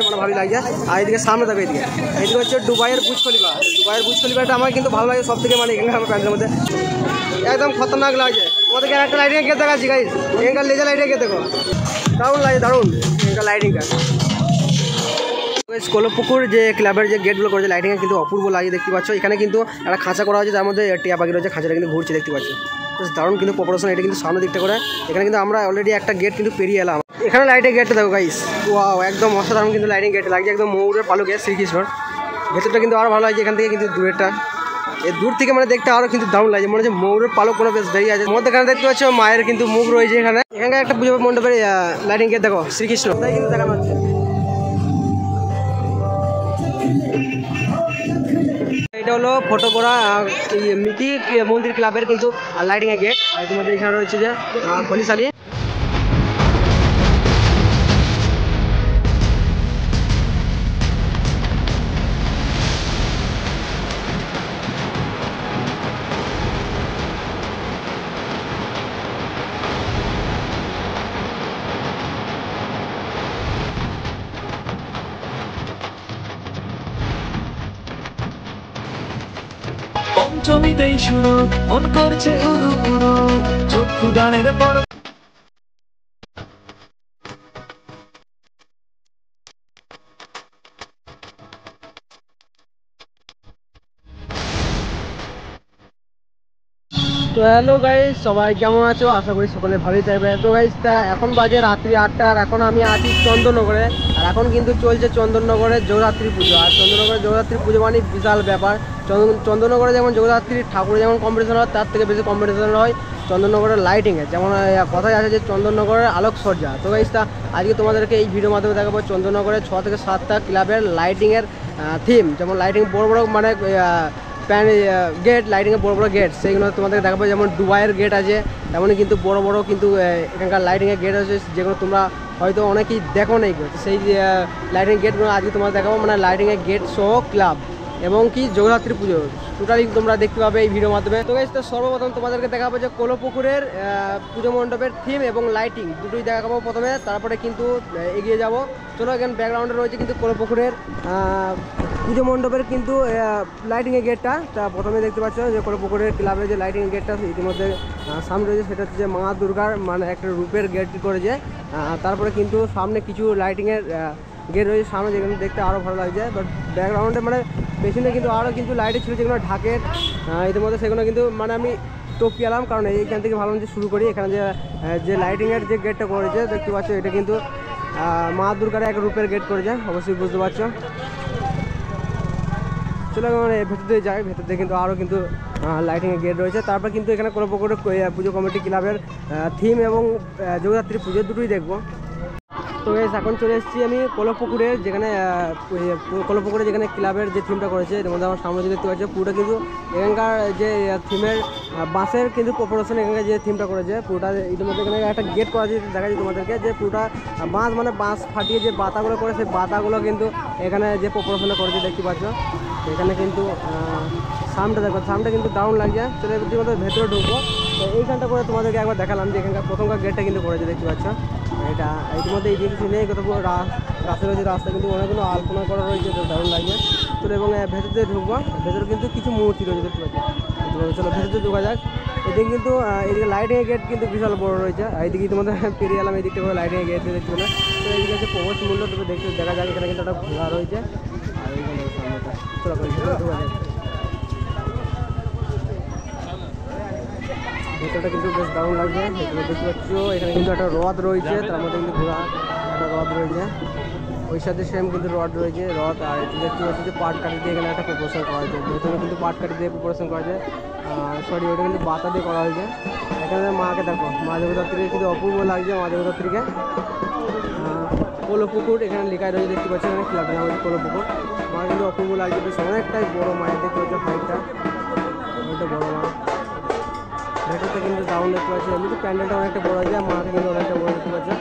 মানে ভালোই লাগছে। আর এদিকে সামনে দেখো, এদিকে হচ্ছে দুবাইয়ের বুর্জ খলিফা। দুবাইয়ের বুর্জ খলিফাটা আমার কিন্তু ভালো লাগে সব থেকে, মানে এখানকার আমার প্যান্টের মধ্যে একদম খতরনাক লাগছে। তোমাদেরকে একটা লাইটিং গেট দেখাচ্ছি গাইস, এখানকার লেজার লাইটিং গেট দেখো, দারুণ লাগে, দারুণ এখানকার লাইটিংটা। কোলপুকুর যে ক্লাবের যে গেটগুলো করেছে লাইটিংয়ে কিন্তু অপূর্ব লাগে দেখতে পাচ্ছ। এখানে কিন্তু একটা খাঁচা করা হয়েছে, তার মধ্যে টিয়া পাখি রয়েছে, খাঁচাটা কিন্তু ঘুরছে দেখতে পাচ্ছ। দারুণ কিন্তু প্রপারেশন, এটা কিন্তু সামনের দিকটা করে। এখানে কিন্তু আমরা অলরেডি একটা গেট কিন্তু পেরিয়ে এলাম। এখানে লাইটের গেটটা দেখো গাইস, ওয়াও একদম অসাধারণ কিন্তু লাইটিং গেট লাগছে, একদম ময়ূরের পালকে শ্রীকৃষ্ণর। ভেতরটা কিন্তু আরও ভালো লাগছে এখান থেকে, কিন্তু দূরেরটা এই দূর থেকে মানে দেখতে আরও কিন্তু দারুণ লাগছে, মনে হচ্ছে ময়ূরের পালক কোনো বেশ বেরিয়ে আছে। মধ্যে এখানে দেখতে পাচ্ছ মায়ের কিন্তু মুখ রয়েছে এখানে। এখানকার একটা পুজো মণ্ডপের লাইটিং গেট দেখো, শ্রীকৃষ্ণ তাই কিন্তু দেখানো হচ্ছে। এটা হলো ফটো করা মিতি মন্দির ক্লাবের কিন্তু লাইটিং এর গেট। আর তোমাদের এখানে রয়েছে যে খলিশালী। পঞ্চমীতেই শুরু মন করছে উড়ু উড়ু, চক্ষু দানের পর তো হ্যালো গাইস, সবাই কেমন আছো? আশা করি সকলে ভালোই থাকবে। তো গাইস এখন বাজে রাত্রি 8টা, আর এখন আমি আছি চন্দননগরে। আর এখন কিন্তু চলছে চন্দননগরের জগদ্ধাত্রী পুজো। আর চন্দননগরের জগদ্ধাত্রী পুজো মানে বিশাল ব্যাপার। চন্দননগরে যেমন জগদ্ধাত্রী ঠাকুরে যেমন কম্পিটিশন হয়, তার থেকে বেশি কম্পিটিশন হয় চন্দননগরের লাইটিংয়ে। যেমন কথাই আছে যে চন্দননগরের আলোকসজ্জা। তো গাইস আজকে তোমাদেরকে এই ভিডিওর মাধ্যমে দেখাবো চন্দননগরের 6 থেকে 7টা ক্লাবের লাইটিংয়ের থিম। যেমন লাইটিং বড় বড় মানে গেট, লাইটিংয়ের বড় বড় গেট, সেইগুলো তোমাদের দেখাবো। যেমন দুবাইয়ের গেট আছে, তেমনই কিন্তু বড় বড় কিন্তু এখানকার লাইটিংয়ের গেট আছে, যেগুলো তোমরা হয়তো অনেকেই দেখো নেই। সেই লাইটিং গেটগুলো আজকে তোমাদের দেখাবো, মানে লাইটিংয়ের গেট সহ ক্লাব এবং কি জগদ্ধাত্রী পুজো টোটালি তোমরা দেখতে পাবে এই ভিডিওর মাধ্যমে। তো গাইস সর্বপ্রথম তোমাদেরকে দেখাবো যে কোলপুকুরের পুজো মণ্ডপের থিম এবং লাইটিং দুটোই দেখাবো প্রথমে, তারপরে কিন্তু এগিয়ে যাব। চলো, এখানে ব্যাকগ্রাউন্ডে রয়েছে কিন্তু কোলপুকুরের পুজো মণ্ডপের কিন্তু লাইটিংয়ের গেটটা। তা প্রথমে দেখতে পাচ্ছ যে কোলপুকুরের ক্লাবের যে লাইটিং গেটটা ইতিমধ্যে সামনে রয়েছে, সেটা হচ্ছে যে মা দুর্গার মানে একটা রূপের গেট করেছে। তারপরে কিন্তু সামনে কিছু লাইটিংয়ের গেট রয়েছে সামনে, যেগুলো দেখতে আরও ভালো লাগছে। বাট ব্যাকগ্রাউন্ডে মানে পেছনে কিন্তু আরও কিন্তু লাইটে ছিল যেগুলো ঢাকের, ইতিমধ্যে সেগুলো কিন্তু মানে আমি টপকে এলাম, কারণ এইখান থেকে ভালো মতো শুরু করি। এখানে যে লাইটিংয়ের যে গেটটা করেছে দেখতে পাচ্ছ, এটা কিন্তু মা দুর্গার এক রূপের গেট করেছে, অবশ্যই বুঝতে পারছো। চলো মানে ভেতর দিয়ে যাই, ভেতর দিয়ে কিন্তু আরও কিন্তু লাইটিংয়ের গেট রয়েছে। তারপর কিন্তু এখানে কোলপুকুরের পুজো কমিটি ক্লাবের থিম এবং জগদ্ধাত্রী পুজো দুটোই দেখবো। তো এখন চলে এসেছি আমি কোলপুকুরের, যেখানে কোলপুকুরে যেখানে ক্লাবের যে থিমটা করেছে, এর মধ্যে আমার সামনে যে দেখতে পাচ্ছি পুরোটা কিন্তু এখানকার যে থিমের বাঁশের কিন্তু প্রপোরেশন, এখানকার যে থিমটা করেছে পুরোটা ইতিমধ্যে এখানে একটা গেট করা আছে, দেখা যায় তোমাদেরকে যে পুরোটা বাঁশ মানে বাঁশ ফাটিয়ে যে বাতাগুলো করে, সেই বাতাগুলো কিন্তু এখানে যে প্রপোরেশনটা করেছে দেখতে পাচ্ছ। এখানে কিন্তু সামটা দেখো, সামটা কিন্তু দারুণ লাগছে। চলে ইতিমধ্যে ভেতরে ঢুকবো। তো এইখানটা করে তোমাদেরকে একবার দেখালাম যে এখানকার প্রথমকার গেটটা কিন্তু করেছে দেখতে পাচ্ছ। এটা ইতিমধ্যে এই কিছু নেই, কত রাস্তা রয়েছে, রাস্তা কিন্তু অনেকগুলো আলপনা করা রয়েছে, দারুণ লাগছে। চলো এবং ভেতর দিয়ে ঢুকবো, ভেতরে কিন্তু কিছু মূর্তি রয়েছে দেখতে পাচ্ছি। চলো ভেতর দিয়ে ঢোকা যাক। এদিকে কিন্তু এদিকে লাইটিংয়ের গেট কিন্তু বিশাল বড় রয়েছে। এইদিকে তোমাদের পেরিয়ে এলাম, এই দিকটা করে লাইটিংয়ের গেট দেখতে পেলে। তো এইদিকে হচ্ছে প্রবেশ মূল্য, তবে দেখা যাক। এখানে কিন্তু একটা ঘোড়া রয়েছে, আর এইখানে সামনেটা। চলো ভেতরে ঢোকা যাক। ভেতরটা কিন্তু বেশ দারুণ লাগছে, এখানে দেখতে পাচ্ছ। এখানে কিন্তু একটা রথ রয়েছে, তার মধ্যে কিন্তু ঘোড়া একটা রথ রয়েছে, ওই সাথে সেম কিন্তু রড রয়েছে, রথ। আর দেখতে পাচ্ছি যে পাট কাঠি দিয়ে এখানে একটা প্রপোরেশন করা হয়েছে, ভেতরে কিন্তু পাট কাঠি দিয়ে প্রপোরেশন করা হয়েছে, সরি ওটা কিন্তু বাতা দিয়ে করা হয়েছে। এখানে মাকে দেখো, মা জগদ্ধাত্রীকে কিন্তু অপূর্ব লাগছে। মা জগদ্ধাত্রীকে কোলপুকুর এখানে লেখায় রয়েছে দেখতে পাচ্ছি, এখানে ক্লাবের নাম হচ্ছে কোলপুকুর। মা কিন্তু অপূর্ব লাগছে, বেশ অনেকটাই বড় মায়ের দেখতে পাচ্ছি হাইটটা, ওইটা বড় মা। ভেতরটা কিন্তু দারুণ দেখতে পাচ্ছি, এমনি প্যান্ডেলটা অনেকটা বড় হয়ে যায়, মাকে কিন্তু অনেকটা বড় দেখতে পাচ্ছে।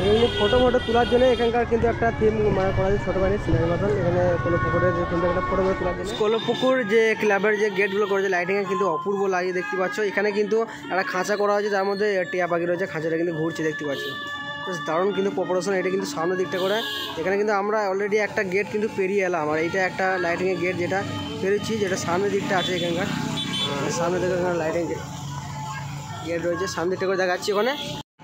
এমনি ফটো তোলার জন্য এখানকার কিন্তু একটা থিম মানে করা যায়, ছোটো বাড়ির সিনারি মতন। এখানে কোলপুকুরের যে থিমটা, একটা ফটো তোলার জন্য কোলপুকুর যে ক্লাবের যে গেটগুলো করেছে লাইটিংয়ে কিন্তু অপূর্ব লাগে দেখতে পাচ্ছ। এখানে কিন্তু একটা খাঁচা করা হয়েছে, তার মধ্যে টিয়া পাখি রয়েছে, খাঁচাটা কিন্তু ঘুরছে দেখতে পাচ্ছ। বেশ দারুণ কিন্তু প্রপারেশন। এটা কিন্তু সামনের দিকটা করে, এখানে কিন্তু আমরা অলরেডি একটা গেট কিন্তু পেরিয়ে এলাম, আর এইটা একটা লাইটিংয়ের গেট যেটা পেরেছি, যেটা সামনের দিকটা আছে এখানকার। সামনে দিকে এখানে লাইটিং গেট রয়েছে, সামনের দিকটা করে দেখাচ্ছি ওখানে।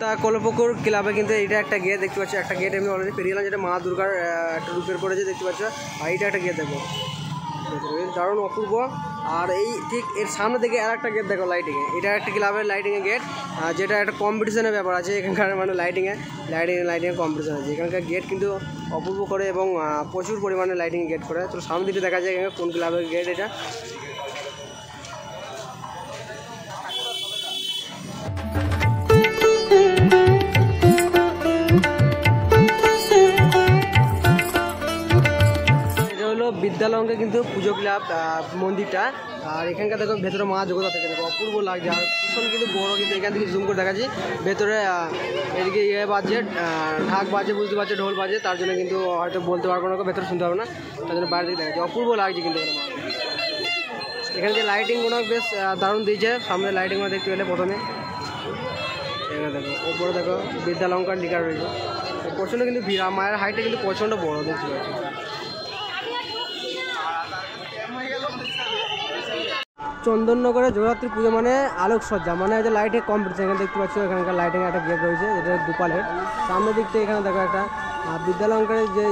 তা কলপুকুর ক্লাবে কিন্তু এইটা একটা গেট দেখতে পাচ্ছ, একটা গেট এমনি অলরেডি পেরিয়ে এলাম, যেটা মা দুর্গার একটা রূপের করেছে দেখতে পাচ্ছ। আর এইটা একটা গেট দেখো, দারুণ অপূর্ব। আর এই ঠিক এর সামনে থেকে আর একটা গেট দেখো লাইটিংয়ে, এটা একটা ক্লাবের লাইটিংয়ের গেট, যেটা একটা কম্পিটিশনের ব্যাপার আছে এখানকার, মানে লাইটিংয়ে কম্পিটিশন আছে। এখানকার গেট কিন্তু অপূর্ব করে এবং প্রচুর পরিমাণে লাইটিং গেট করে। তো সামনে দিকে দেখা যায় এখানে কোন ক্লাবের গেট এটা। বিদ্যালঙ্গে কিন্তু পুজো ক্লাব মন্দিরটা। আর এখানকার দেখো ভেতরে মা জগদ্ধাত্রী থেকে দেখো অপূর্ব লাগছে, আর ভীষণ কিন্তু বড়। কিন্তু এখান থেকে জুম করে দেখাচ্ছি, ভেতরে এদিকে ইয়ে বাজছে, ঢাক বাজে, বুঝতে পারছে, ঢোল বাজে, তার জন্য কিন্তু হয়তো বলতে পারবো না, ভেতরে শুনতে পারবো না, তার জন্য বাইরে থেকে দেখাচ্ছি। অপূর্ব লাগছে কিন্তু এখানে যে লাইটিংগুলো বেশ দারুণ দিয়েছে। সামনে লাইটিংগুলো দেখতে পেলে প্রথমে এখানে দেখো, ওপরে দেখো বিদ্যালঙ্কার লিখা রয়েছে। প্রচণ্ড কিন্তু ভিড়, মায়ের হাইটটা কিন্তু প্রচণ্ড বড় দেখতে পাচ্ছি। চন্দননগরে জগদ্ধাত্রী পুজো মানে আলোকসজ্জা, মানে যে লাইটের কম্পিটিশন। এখানে দেখতে পাচ্ছ এখানকার লাইটিং একটা গেট রয়েছে, যেটা দুপালের। সামনের দিক থেকে এখানে দেখো একটা বিদ্যালঙ্কারের যে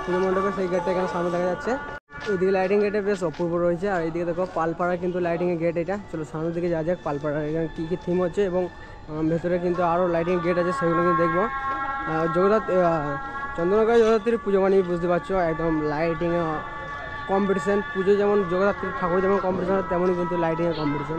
পুজো মণ্ডপের সেই গেটটা এখানে সামনে দেখা যাচ্ছে। এইদিকে লাইটিং গেটে বেশ অপূর্ব রয়েছে। আর এইদিকে দেখো পালপাড়া কিন্তু লাইটিংয়ের গেট এটা। চলো সামনের দিকে যা যাক পালপাড়া এখানে কী কী থিম হচ্ছে, এবং ভেতরে কিন্তু আরও লাইটিং গেট আছে, সেগুলো কিন্তু দেখবো। চন্দননগরে জগদ্ধাত্রীর পুজো মানে বুঝতে পারছো একদম লাইটিংয়ে কম্পিটিশন। পুজো যেমন জগদ্ধাত্রী ঠাকুর যেমন কম্পিটিশন, তেমনই কিন্তু লাইটিংয়ের কম্পিটিশন।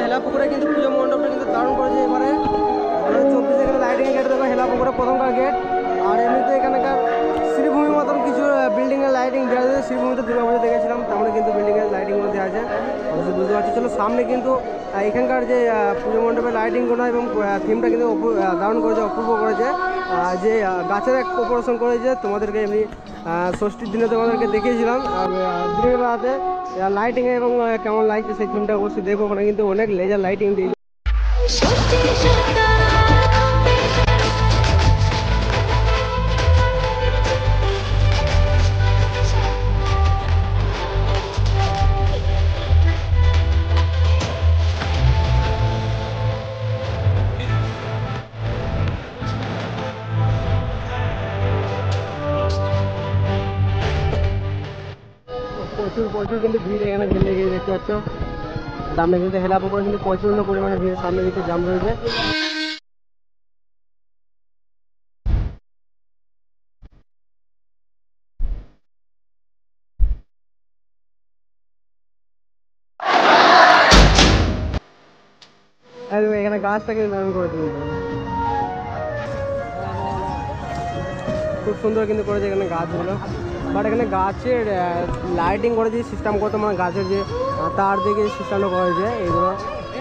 হেলাপুকুরে কিন্তু পুজো মণ্ডপটা কিন্তু দারুণ করেছে এবারে। 24 এখানে লাইটিং গেট দেখো, হেলাপুকুরে প্রথমকার গেট। আর এমনিতে এখানকার শ্রীভূমি মতন কিছু বিল্ডিংয়ের লাইটিং দেওয়া যায়। শ্রীভূমিতে দুর্গাপুজো দেখেছিলাম, তেমন কিন্তু বিল্ডিংয়ের লাইটিংগুলো দেওয়া আছে, অবশ্যই বুঝতে পারছি। চলো সামনে কিন্তু এখানকার যে পুজো মণ্ডপের লাইটিংগুলো এবং থিমটা কিন্তু দারুণ করেছে, অপূর্ব করেছে। যে গাছের এক অপারেশন করেছে, তোমাদেরকে এমনি ষষ্ঠীর দিনে তোমাদেরকে দেখিয়েছিলাম দিনের বেলাতে লাইটিং এবং কেমন লাগছে সেই থিমটা অবশ্যই দেখবো। ওখানে কিন্তু অনেক লেজার লাইটিং দিয়ে প্রচুর কিন্তু ভিড় এখানে লেগে গিয়ে দেখতে পাচ্ছ। সামনে কিন্তু হেলাপুকুরে কিন্তু প্রচণ্ড পরিমাণে ভিড়, সামনে দিকে জাম রয়েছে। এখানে গাছটা কিন্তু দারুণ করে দিল, খুব সুন্দর কিন্তু করেছে এখানে গাছগুলো। বাট এখানে গাছের লাইটিং করে যে সিস্টেম করতো, মানে গাছের যে তার দিকে সিস্টেমটা করেছে, এইগুলো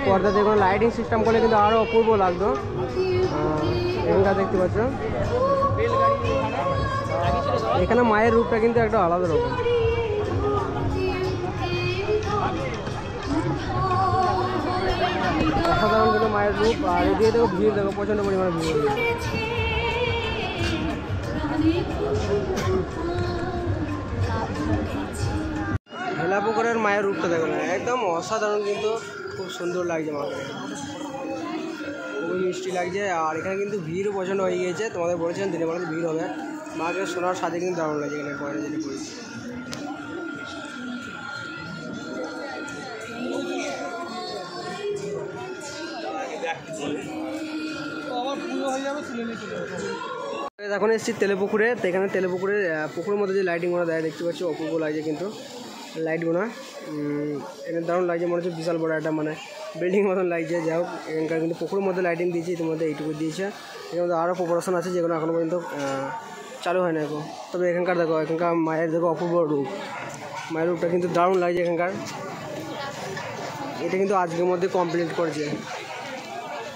পর্দা দিয়ে কোনো লাইটিং সিস্টেম করলে কিন্তু আরও অপূর্ব লাগতো। এখানটা দেখতে পাচ্ছ, এখানে মায়ের রূপটা কিন্তু একটা আলাদা রকম। অসাধারণ কিন্তু মায়ের রূপ। আর এদিকে দেখো ভিড় দেখো, প্রচণ্ড পরিমাণে ভিড়। হেলাপুকুরের মায়ের রূপটা দেখো না, একদম অসাধারণ, কিন্তু খুব সুন্দর লাগছে মাকে, খুবই মিষ্টি লাগছে। আর এখানে কিন্তু ভিড়ও প্রচণ্ড হয়ে গিয়েছে, তোমাদের বলেছিলাম দিনের বেলাতে ভিড় হবে। মাকে শোনার সাথে কিন্তু দারুণ লাগছে এখানে পরে যেতে করেছি। এখন এসেছি তেলেপুকুরে। তো এখানে তেলেপুকুরের পুকুরের মধ্যে যে লাইটিংগুলো দেয় দেখতে পাচ্ছি, অপূর্ব লাগছে কিন্তু লাইটগুলো। এখানে দারুণ লাগছে, মনে হচ্ছে বিশাল বড় একটা মানে বিল্ডিং মতন লাগছে। যাই হোক এখানকার কিন্তু পুকুরের মধ্যে লাইটিং দিয়েছে, ইতিমধ্যে এইটুকু দিয়েছে। এর মধ্যে আরও প্রিপারেশন আছে যেগুলো এখনও পর্যন্ত চালু হয় না এখন। তবে এখানকার দেখো, এখানকার মায়ের দেখো অপূর্ব রূপ, মায়ের রূপটা কিন্তু দারুণ লাগছে এখানকার। এটা কিন্তু আজকের মধ্যে কমপ্লিট করেছে,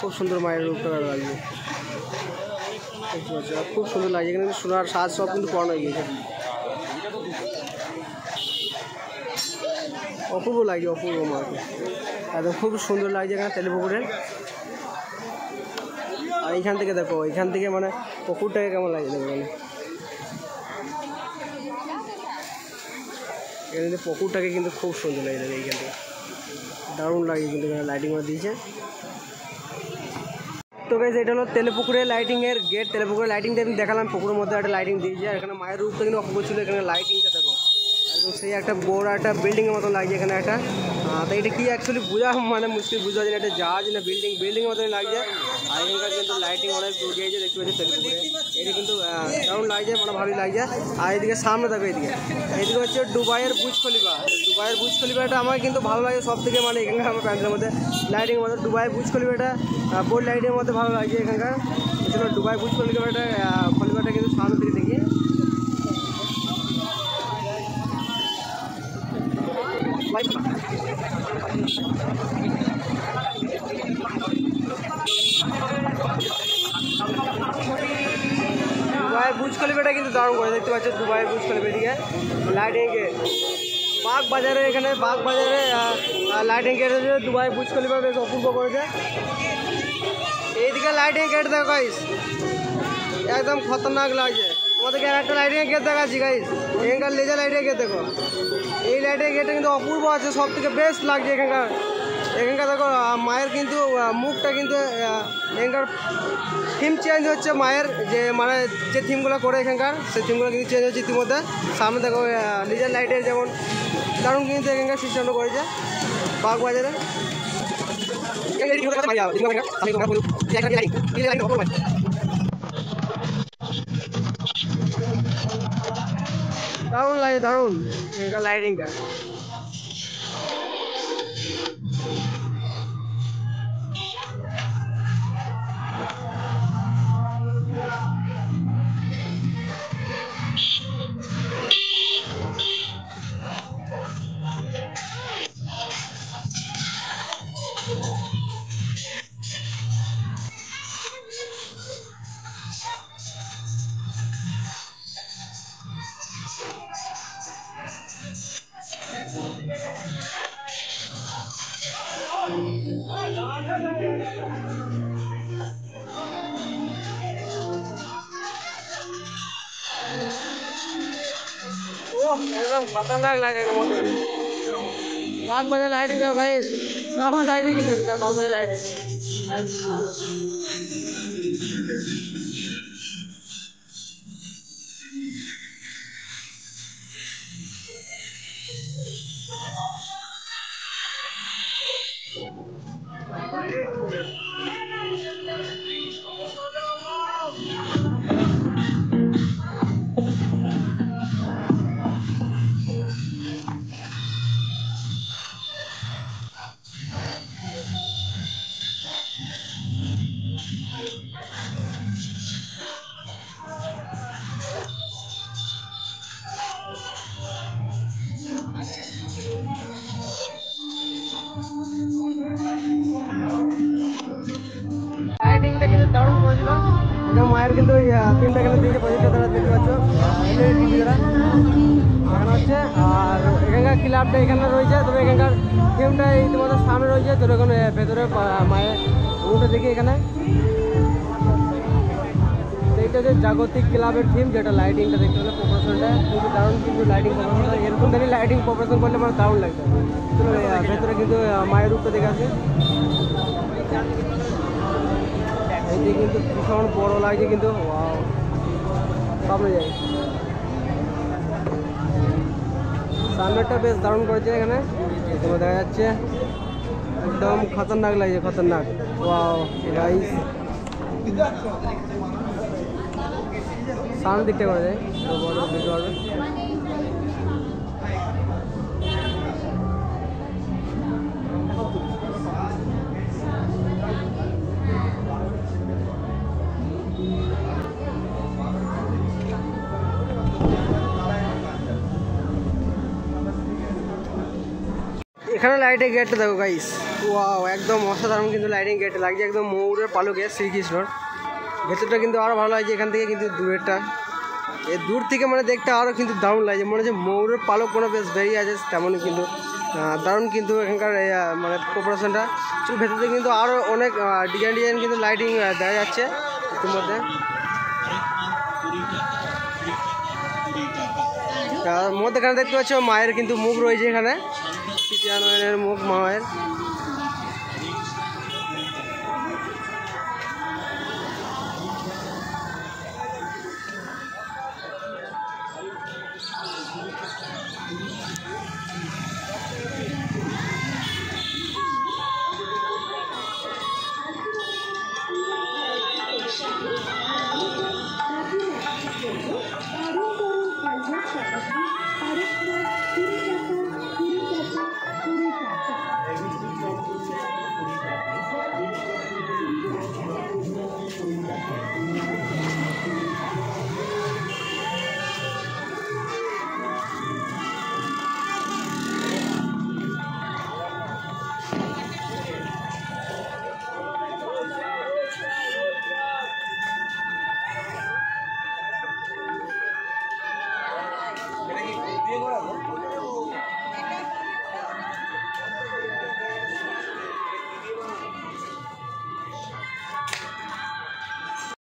খুব সুন্দর মায়ের রূপটা লাগছে, খুব সুন্দর লাগছে। এখানে সোনার সাজ সব কিন্তু পড়ানো হয়ে গিয়েছে, অপূর্ব লাগছে, অপূর্ব মাকে একদম খুব সুন্দর লাগছে এখানে তেলেপুকুরে। আর এইখান থেকে দেখো, এখান থেকে মানে পুকুরটাকে কেমন লাগছে দেখো, মানে এখানে পুকুরটাকে কিন্তু খুব সুন্দর লাগে দেখো, এইখান থেকে দারুণ লাগে কিন্তু এখানে লাইটিং দিয়েছে। তো গাইস এটা হলো তেলেপুকুরের লাইটিংয়ের গেট। তেলেপুকুরের লাইটিংটা আমি দেখালাম, পুকুরের মধ্যে একটা লাইটিং দিয়েছে। আর এখানে মায়ের রূপটা কিন্তু অপূর্ব ছিল। এখানে লাইটিংটা দেখো একদম সেই একটা বড় একটা বিল্ডিংয়ের মতো লাগছে এখানে একটা। তো এটা কি অ্যাকচুয়ালি বোঝা মানে মুশকিল, বুঝা যায় না এটা জাহাজ না বিল্ডিংয়ের মতনই লাগছে। আর এখানকার কিন্তু লাইটিং অনেক দূর দিয়েছে, দেখতে পাচ্ছি তেলেপুকুরে। এটা কিন্তু দারুণ লাগছে, মানে ভালোই লাগছে। আর এদিকে সামনে দেখো, এদিকে হচ্ছে দুবাইয়ের বুর্জ খলিফা। দুবাইয়ের বুর্জ খলিফাটা আমার কিন্তু ভালো লাগে সব থেকে, মানে এখানকার আমার প্যান্টের মধ্যে লাইটিংয়ের মধ্যে দুবাই বুর্জ খলিফাটা বোর্ড লাইটের মধ্যে ভালো লাগছে এখানকার। এছাড়া দুবাই বুর্জ খলিফাটা কিন্তু সামনে থেকে দেখি। দুবাই বুর্জ খলিফাটা কিন্তু দারুণ করে, দেখতে পাচ্ছ দুবাই বুর্জ খলিফা দিকে লাইটিংয়ে বাগ বাজারে, এখানে বাগ বাজারে লাইটিং গেট হচ্ছে দুবাই বুর্জ খলিফা বেশ অপূর্ব করেছে। এইদিকে লাইটিং গেট দেখো গাইস, একদম খতরনাক লাগছে। তোমাদেরকে একটা লাইটিং গেট দেখাচ্ছি গাইস, এখানকার লেজার লাইটিং গেট দেখো। এই লাইটিং গেটটা কিন্তু অপূর্ব আছে, সব থেকে বেস্ট লাগছে এখানকার। দেখো মায়ের কিন্তু মুখটা কিন্তু এখানকার থিম চেঞ্জ হচ্ছে মায়ের, যে মানে যে থিমগুলো করে এখানকার সেই থিমগুলো কিন্তু চেঞ্জ হচ্ছে ইতিমধ্যে। সামনে দেখো লেজার লাইটের যেমন দারুণ কিন্তু এখানকার সিস্টেমটা করেছে বাগ বাজারে। দারুণ লাগে, দারুণ এখানকার লাইটিংটা। एकदम खतरनाक लगेगा बाग बजे लाइटिंग है भाई, लाइटिंग लाइटिंग লাইটিংটা কিন্তু দারুণ করেছিল। এটা মায়ের কিন্তু তিনটা এখানে দিয়েছে প্রজেক্টর দ্বারা, দেখতে পাচ্ছ টিভি দ্বারা এখানে হচ্ছে। আর এখানকার ক্লাবটা এখানে রয়েছে, তবে এখানকার গেমটা ইতিমধ্যে সামনে রয়েছে। তো এখন ভেতরে মায়ের রুমটা দেখি এখানে এইটা হচ্ছে জাগতিক ক্লাবের থিম, যেটা লাইটিংটা দেখতে হলে প্রপারেশনটা কিন্তু দারুণ, কিন্তু লাইটিং প্রপারেশনটা এরকম দেখি লাইটিং প্রপারেশন করলে আমার দারুণ লাগবে। ভেতরে কিন্তু মায়ের রূপটা দেখে আছে, এইটা কিন্তু ভীষণ বড় লাগছে কিন্তু সামনে যাই। সামনেটা বেশ দারুণ করেছে এখানে, এখানে দেখা যাচ্ছে একদম খতরনাক লাগছে, খতরনাক। ওয়াও গাইস, সামনে দিকটা করা যায় দেখতে পারবে। এখানে লাইটের গেটটা দেখো গাইস, ওয়াও একদম অসাধারণ কিন্তু লাইটিং গেট লাগছে, একদম ময়ূরের পালকে শ্রীকৃষ্ণর। ভেতরটা কিন্তু আরও ভালো লাগছে এখান থেকে, কিন্তু দূরেরটা এই দূর থেকে মানে দেখতে আরও কিন্তু দারুণ লাগছে, মনে হচ্ছে ময়ূরের পালক কোনো বেশ বেরিয়ে আছে তেমনই কিন্তু দারুণ কিন্তু এখানকার মানে কর্পোরেশনটা। ভেতর থেকে কিন্তু আরও অনেক ডিজাইন কিন্তু লাইটিং দেখা যাচ্ছে ইতিমধ্যে। মধ্যেখানে দেখতে পাচ্ছ মায়ের কিন্তু মুখ রয়েছে, এখানে সীতানারায়ণের মুখ মায়ের।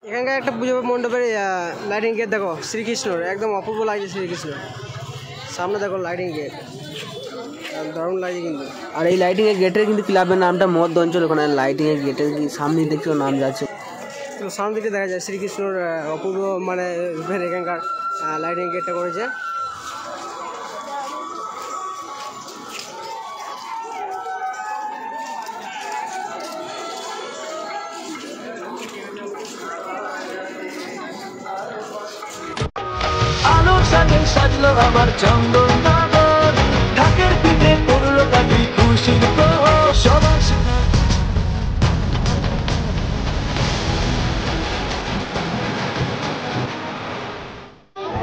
এখানকার একটা পুজো মণ্ডপের লাইটিং গেট দেখো শ্রীকৃষ্ণর, একদম অপূর্ব লাগছে শ্রীকৃষ্ণ। সামনে দেখো লাইটিং গেট, দারুণ লাগছে কিন্তু। আর এই লাইটিং এর গেটের কিন্তু ক্লাবের নামটা মধ্য অঞ্চল, ওখানে লাইটিং এর গেটের সামনে দেখছো নাম যাচ্ছে, তো সামনে দিকে দেখা যায় শ্রীকৃষ্ণর অপূর্ব মানে এখানকার লাইটিং গেটটা করেছে। আলোর সাথে সাজলো আমার চন্দন নগর, ঢাকের পিঠে পড়লো কাটি খুশির প্রহর, সবার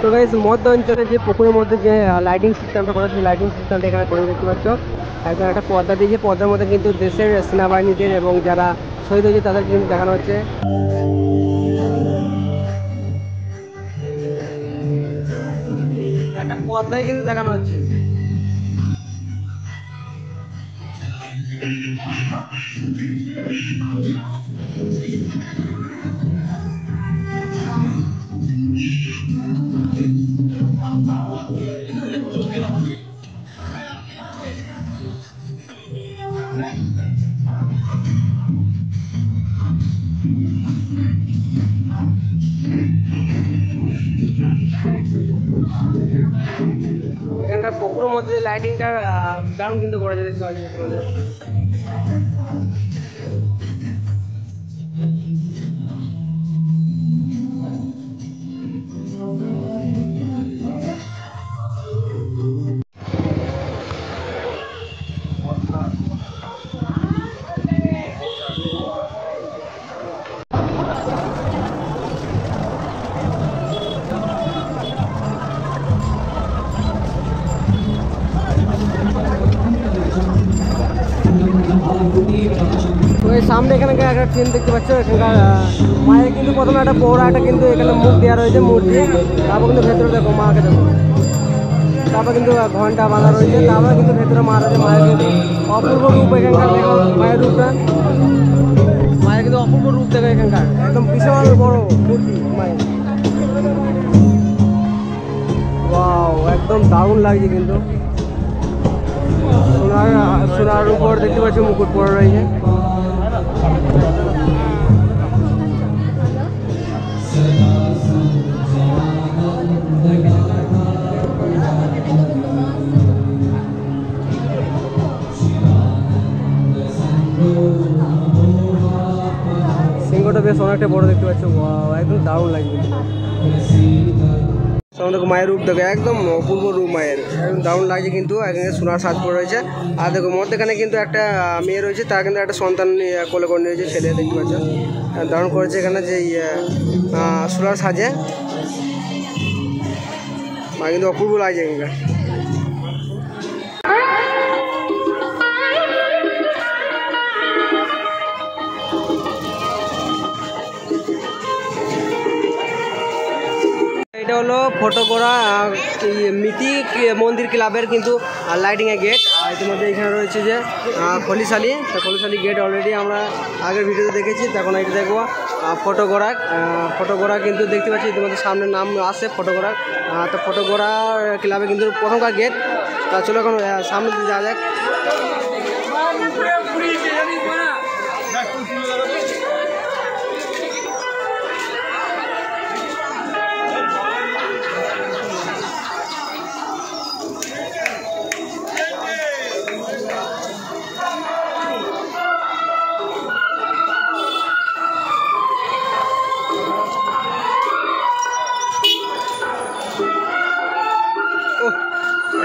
তো গাইস মধ্য অঞ্চলে যে পুকুরের মধ্যে যে লাইটিং সিস্টেমটা করা, সেই লাইটিং সিস্টেমটা এখানে করে দেখতে পাচ্ছ। একদম একটা পর্দা দিয়ে, পর্দার মধ্যে কিন্তু দেশের সেনাবাহিনীদের এবং যারা শহীদ হয়েছে তাদের কিন্তু দেখানো হচ্ছে। একটা পর্দায় কিন্তু দেখানো হচ্ছে। এখানকার পুকুরের মধ্যে লাইটিংটা দারুণ কিন্তু করা যায় দেখতে পাচ্ছি। তো এই সামনে এখানে একটা ট্রেন দেখতে পাচ্ছ, এখানকার মায়ের কিন্তু প্রথমে একটা বড় একটা কিন্তু এখানে মুখ দেওয়া রয়েছে মূর্তি, তারপর কিন্তু ভেতরে দেখো মাকে দেখো, তারপর কিন্তু ঘন্টা বাঁধা রয়েছে, তারপর কিন্তু ভেতরে মা রয়েছে। মায়ের কিন্তু অপূর্ব রূপ এখানকার দেখো, মায়ের রূপটা, মায়ের কিন্তু অপূর্ব রূপ দেখো এখানকার, একদম বিশাল বড় মূর্তি মায়ের। ওয়াও একদম দারুণ লাগছে কিন্তু। সোনার উপর দেখতে পাচ্ছি মুকুট পড়া রয়েছে। সিংহটা বেশ অনেকটা বড় দেখতে পাচ্ছ, একদম দারুণ লাগবে। দেখো মায়ের রূপ দেখো, একদম অপূর্ব রূপ মায়ের, একদম দারুণ লাগছে কিন্তু। এখানে সোনার সাজ পরে রয়েছে, আর দেখো মধ্যেখানে কিন্তু একটা মেয়ে রয়েছে, তার কিন্তু একটা সন্তান কোলে করে নিয়েছে, ছেলে দেখতে পাচ্ছ, দারুণ করেছে এখানে যে সোনার সাজে, মা কিন্তু অপূর্ব লাগছে এখানকার। হলো ফটোকরা মিতি মন্দির ক্লাবের কিন্তু লাইটিংয়ের গেট। আর ইতিমধ্যে এখানে রয়েছে যে খলিশালি, তো খলিশালি গেট অলরেডি আমরা আগের ভিডিওতে দেখেছি। তখন এটা দেখবো ফটোকরা কিন্তু দেখতে পাচ্ছি ইতিমধ্যে সামনে নাম আসে ফটোকরা। তো ফটোকরা ক্লাবে কিন্তু প্রথমকার গেট। তা চলো এখন সামনে দিয়ে যাওয়া যাক।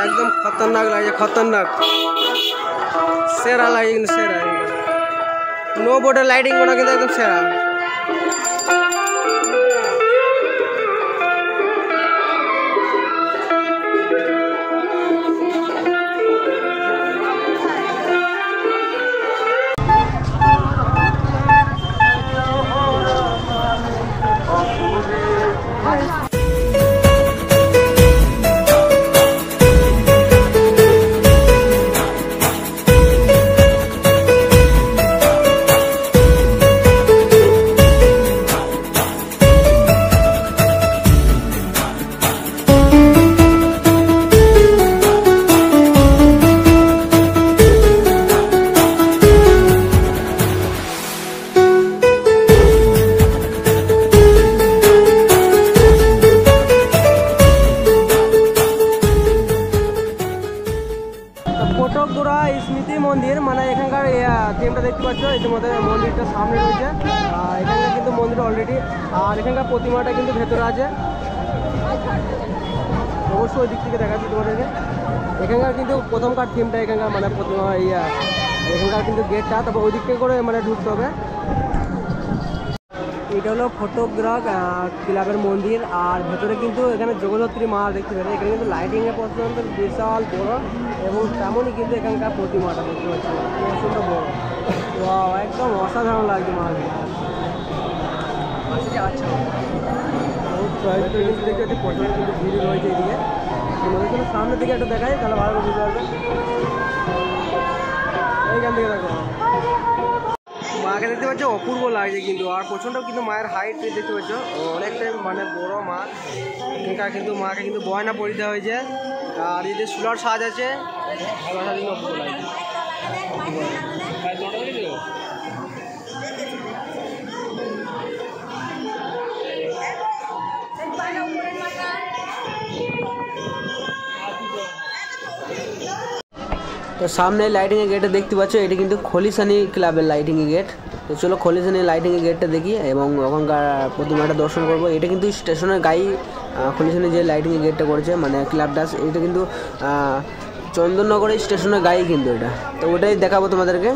एकदम खतरनाक लगे, खतरनाक सेरा लगे, सेरा नो बॉर्डर लाइटिंग बना किंतु एकदम सेरा। ফটোকরা স্মৃতি মন্দির মানে এখানকার থিমটা দেখতে পাচ্ছ ইতিমধ্যে মন্দিরটা সামনে রয়েছে। এখানকার কিন্তু মন্দির অলরেডি, আর এখানকার প্রতিমাটা কিন্তু ভেতরে আছে, অবশ্যই ওই দিক থেকে দেখাচ্ছি তোমাদেরকে। এখানকার কিন্তু প্রথমকার থিমটা এখানকার মানে প্রতিমা এখানকার কিন্তু গেটটা, তারপর ওই দিক থেকে করে মানে ঢুকতে হবে। এটা হলো ফটোকরা ক্লাবের মন্দির, আর ভেতরে কিন্তু এখানে জগদ্ধাত্রী মা দেখতে পাচ্ছি। এখানে কিন্তু লাইটিংয়ের পছন্দ বিশাল বড়, এবং তেমনই কিন্তু এখানকার প্রতিমাটা দেখতে পাচ্ছি প্রচণ্ড বড়। একদম অসাধারণ লাগছে মাকে। দেখতে পাচ্ছি প্রচণ্ড কিন্তু ভিড় রয়েছে এদিকে। সামনের দিকে একটু দেখাই তাহলে ভালো বুঝতে পারবে। এইখান থেকে দেখো মাকে দেখতে পাচ্ছ, অপূর্ব লাগছে কিন্তু, আর প্রচণ্ড কিন্তু মায়ের হাইট দেখতে পাচ্ছ অনেকটাই মানে বড় মা। এখানকার কিন্তু মাকে কিন্তু গয়না পরিতে হয়েছে, আর এই যে সোলার সাজ আছে অপূর্ব লাগছে। তো সামনে লাইটিংয়ের গেটে দেখতে পাচ্ছ, এটি কিন্তু খলিশানি ক্লাবের লাইটিংয়ের গেট। তো চলো খলিশানি লাইটিংয়ের গেটটা দেখি এবং ওখানকার প্রতিমাটা দর্শন করবো। এটা কিন্তু স্টেশনের গায়ে খলিশানি যে লাইটিংয়ের গেটটা করেছে মানে ক্লাবটা, এটা কিন্তু চন্দননগরের স্টেশনের গায়ে কিন্তু এটা। তো ওটাই দেখাবো তোমাদেরকে।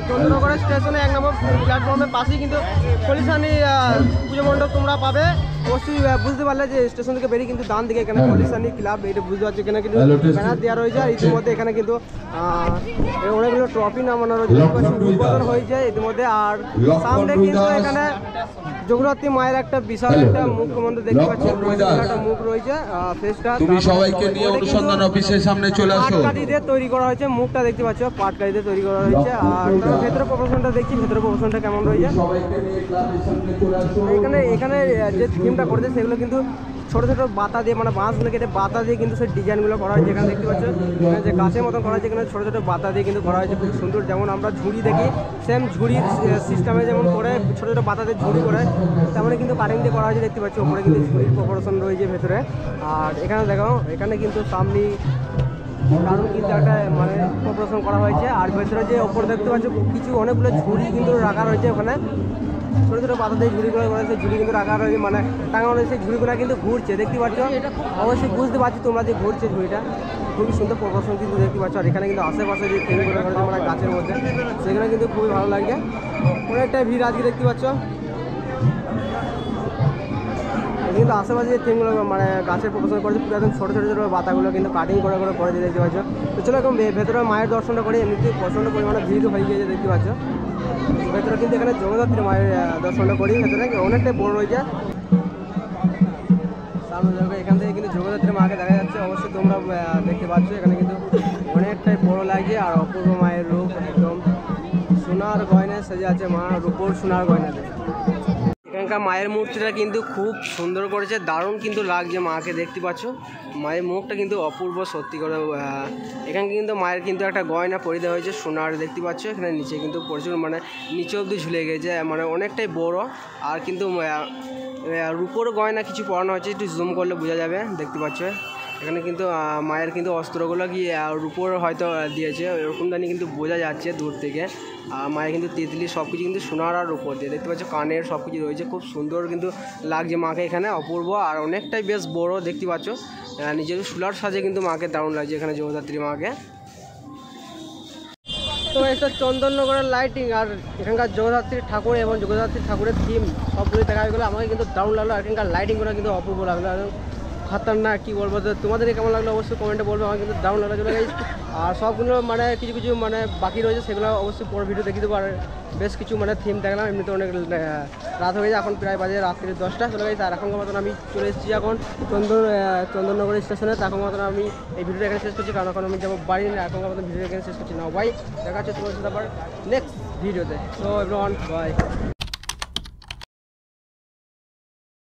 চন্দ্রনগরের স্টেশনে 1 নম্বর প্ল্যাটফর্মের পাশেই কিন্তু খলিশানি পুজো মণ্ডপ তোমরা পাবে। অবশ্যই বুঝতে পারলে যে স্টেশন থেকে বেরিয়ে কিন্তু ডান দিকে এখানে খলিশানি ক্লাব, এটা বুঝতে পারছি। এখানে কিন্তু ব্যানার দেওয়া রয়েছে, আর ইতিমধ্যে এখানে কিন্তু অনেকগুলো ট্রফি নামানো রয়েছে, উদ্বোধন হয়েছে ইতিমধ্যে। আর সামনে কিন্তু এখানে জগদ্ধাত্রী মায়ের একটা বিশাল একটা মুখ মন্দির দেখতে পাচ্ছি, একটা মুখ রয়েছে ফেসটা। তুমি সবাইকে নিয়ে অনুসন্ধান অফিসের সামনে চলে আসো। পাটকাঠি দিয়ে তৈরি করা হয়েছে, মুখটা দেখতে পাচ্ছ পাটকাঠি দিয়ে তৈরি করা হয়েছে। আর ভেতরে প্রফেশনটা দেখছি, ভেতরে প্রফেশনটা কেমন রয়েছে। এখানে যে থিমটা করেছে সেগুলো কিন্তু ছোটো ছোটো বাতা দিয়ে মানে বাঁশগুলো কেটে বাতা দিয়ে কিন্তু সেই ডিজাইনগুলো করা হয়েছে। এখানে দেখতে পাচ্ছ এখানে যে গাছের মতন করা হয়েছে, এখানে ছোটো ছোটো বাতা দিয়ে কিন্তু করা হয়েছে, খুব সুন্দর। যেমন আমরা ঝুড়ি দেখি সেম ঝুড়ির সিস্টেমে যেমন করে ছোটো ছোটো বাতা দিয়ে ঝুড়ি করে, তেমনই কিন্তু কাটিং দিয়ে করা হয়েছে। দেখতে পাচ্ছ ওপরে কিন্তু ঝুড়ির প্রপোর্শন রয়েছে ভেতরে। আর এখানে দেখো এখানে কিন্তু সামনে দারুণ কিন্তু একটা মানে প্রপোর্শন করা হয়েছে। আর ভেতরে যে ওপরে দেখতে পাচ্ছ কিছু অনেকগুলো ঝুড়ি কিন্তু রাখা রয়েছে, ওখানে ছোটো ছোটো পাতা দিয়ে ঝুড়িগুলো করেছে, ঝুড়ি কিন্তু রাখা রয়েছে মানে টাঙানো রয়েছে। ঝুড়িগুলো কিন্তু ঘুরছে, দেখতে পাচ্ছ, অবশ্যই বুঝতে পারছি তোমরা যে ঘুরছে ঝুড়িটা, খুবই সুন্দর প্রদর্শন কিন্তু দেখতে পাচ্ছ। আর এখানে কিন্তু আশেপাশে যে থিমগুলো করেছে মানে গাছের মধ্যে, সেগুলো কিন্তু খুবই ভালো লাগছে। অনেকটা ভিড় আজকে দেখতে পাচ্ছ, কিন্তু আশেপাশে যে থিমগুলো মানে গাছের প্রদর্শন করেছে পুরো একদম ছোটো ছোটো ছোটো পাতাগুলো কিন্তু কাটিং করে করে দিয়ে দেখতে পাচ্ছ। তো চলো এখন ভেতরে মায়ের দর্শনটা করি, এমনিতে প্রচণ্ড পরিমাণে ভিড় হয়ে গিয়েছে দেখতে পাচ্ছ। ভেতরে কিন্তু এখানে জগদ্ধাত্রী মায়ের দর্শনটা করি, ভেতরে অনেকটাই বড় রয়েছে। সামনে দেখো এখান থেকে কিন্তু জগদ্ধাত্রী মাকে দেখা যাচ্ছে, অবশ্যই তোমরা দেখতে পাচ্ছ। এখানে কিন্তু অনেকটাই বড় লাগছে আর অপূর্ব মায়ের রূপ, একদম সোনার গয়না সেজে আছে মা, রূপোর সোনার গয়নাতে। এখানকার মায়ের মূর্তিটা কিন্তু খুব সুন্দর করেছে, দারুণ কিন্তু লাগছে মাকে, দেখতে পাচ্ছ মায়ের মুখটা কিন্তু অপূর্ব সত্যি করে। এখানে কিন্তু মায়ের কিন্তু একটা গয়না পরে দেওয়া হয়েছে সোনার, দেখতে পাচ্ছ। এখানে নিচে কিন্তু প্রচুর মানে নিচে অবধি ঝুলে গেছে, মানে অনেকটাই বড়। আর কিন্তু রূপোর গয়না কিছু পরানো হয়েছে, একটু জুম করলে বোঝা যাবে, দেখতে পাচ্ছ। এখানে কিন্তু মায়ের কিন্তু অস্ত্রগুলো কি রূপোর হয়তো দিয়েছে, এরকম জানি কিন্তু বোঝা যাচ্ছে দূর থেকে। আর মায়ের কিন্তু তিতলি সব কিছু কিন্তু সোনার আর রূপোর দিয়ে, দেখতে পাচ্ছ কানের সব কিছু রয়েছে, খুব সুন্দর কিন্তু লাগছে মাকে এখানে, অপূর্ব। আর অনেকটাই বেশ বড়, দেখতে পাচ্ছ। নিজের সুলার সাজে কিন্তু মাকে দারুণ লাগছে এখানে জগদ্ধাত্রী মাকে। তো এটা চন্দননগরের লাইটিং আর এখানকার জগদ্ধাত্রী ঠাকুর এবং জগদ্ধাত্রী ঠাকুরের থিম সবগুলো দেখা হয়ে গেলো। আমাকে কিন্তু দারুণ লাগলো, আর এখানকার লাইটিংগুলো কিন্তু অপূর্ব লাগলো, খতরনাক কী বলবো। তো তোমাদের কেমন লাগলো অবশ্যই কমেন্টে বলবো, আমার কিন্তু দারুণ লাগলো। চলে গেছে আর সবগুলো মানে কিছু কিছু মানে বাকি রয়েছে, সেগুলো অবশ্যই পরে ভিডিও দেখে দেবো। আর বেশ কিছু মানে থিম দেখলাম, এমনিতে অনেক রাত হয়ে গেছে, এখন প্রায় বাজে রাত্রি 10টা চলে গেছে। আর এখনকার মতন আমি চলে এসেছি এখন চন্দননগর স্টেশনে। তখন মতন আমি এই ভিডিওটা এখানে শেষ করছি, কারণ এখন আমি যাবো বাড়ি, এখনকার মতন ভিডিও এখানে শেষ করছি না ভাই। দেখা হচ্ছে তোমার সাথে আবার নেক্সট ভিডিওতে। So everyone bye.